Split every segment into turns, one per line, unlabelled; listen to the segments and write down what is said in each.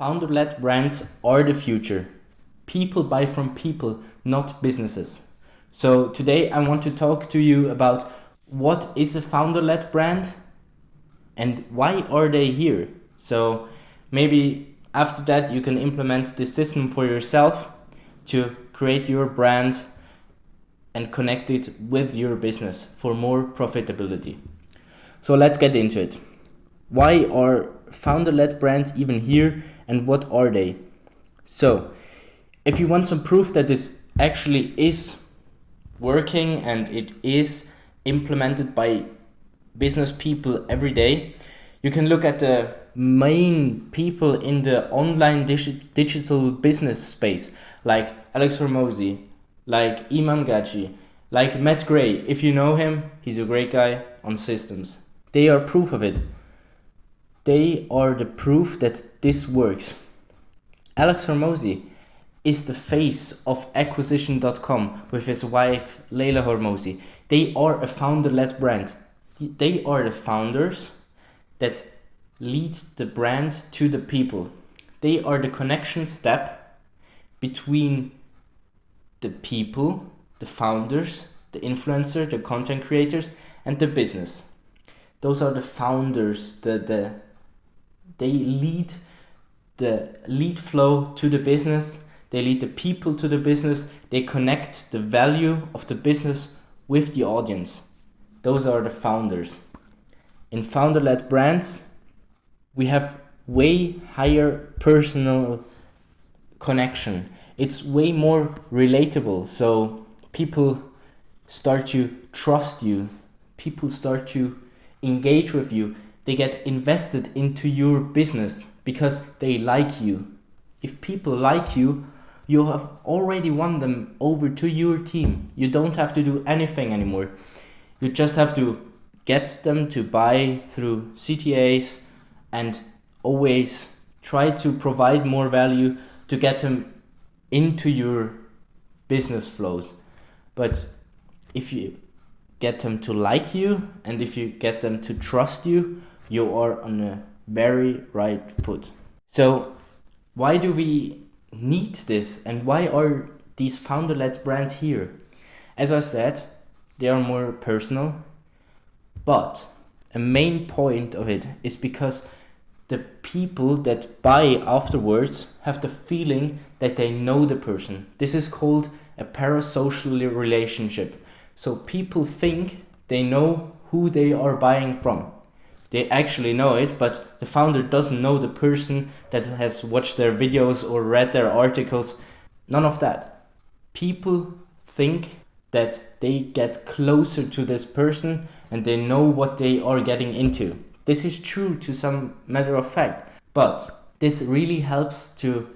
Founder-led brands are the future. People buy from people, not businesses. So today I want to talk to you about what is a founder-led brand and why are they here. So maybe after that you can implement this system for yourself to create your brand and connect it with your business for more profitability. So let's get into it. Why are founder-led brands even here and what are they? So if you want some proof that this actually is working and it is implemented by business people every day, you can look at the main people in the online digital business space, like Alex Hormozy, like Imam Gaji, like Matt Gray. If you know him, he's a great guy on systems. They are proof of it. They are the proof that this works. Alex Hormozy is the face of acquisition.com with his wife Leila Hormozy. They are a founder-led brand. They are the founders that lead the brand to the people. They are the connection step between the people, the founders, the influencer, the content creators, and the business. Those are the founders. They lead the lead flow to the business. They lead the people to the business. They connect the value of the business with the audience. Those are the founders. In founder-led brands, we have way higher personal connection. It's way more relatable. So people start to trust you. People start to engage with you. They get invested into your business because they like you. If people like you, you have already won them over to your team. You don't have to do anything anymore. You just have to get them to buy through CTAs and always try to provide more value to get them into your business flows. But if you get them to like you and if you get them to trust you, you are on a very right foot. So why do we need this and why are these founder-led brands here? As I said, they are more personal, but a main point of it is because the people that buy afterwards have the feeling that they know the person. This is called a parasocial relationship. So people think they know who they are buying from. They actually know it, but the founder doesn't know the person that has watched their videos or read their articles. None of that. People think that they get closer to this person and they know what they are getting into. This is true to some matter of fact, but this really helps to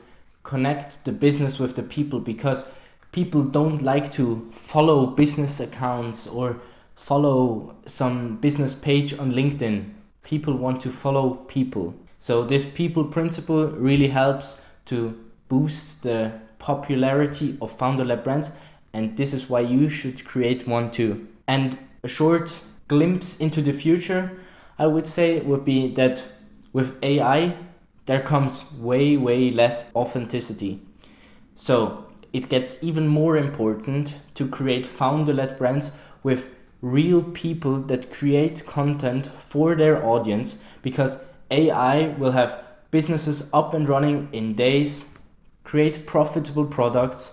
connect the business with the people because people don't like to follow business accounts or follow some business page on LinkedIn. People want to follow people. So this people principle really helps to boost the popularity of founder-led brands, and this is why you should create one too. And a short glimpse into the future, I would say, would be that with AI, there comes way less authenticity. So it gets even more important to create founder-led brands with real people that create content for their audience, because AI will have businesses up and running in days, create profitable products.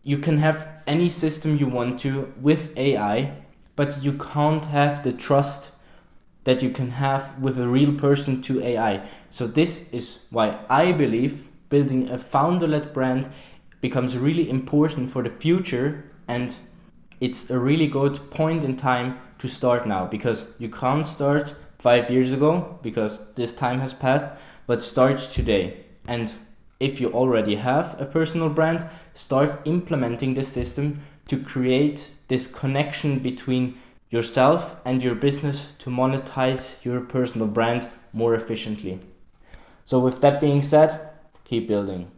You can have any system you want to with AI, but you can't have the trust that you can have with a real person to AI. So this is why I believe building a founder-led brand becomes really important for the future, and it's a really good point in time to start now, because you can't start 5 years ago because this time has passed, but start today. And if you already have a personal brand, start implementing this system to create this connection between yourself and your business to monetize your personal brand more efficiently. So with that being said, keep building.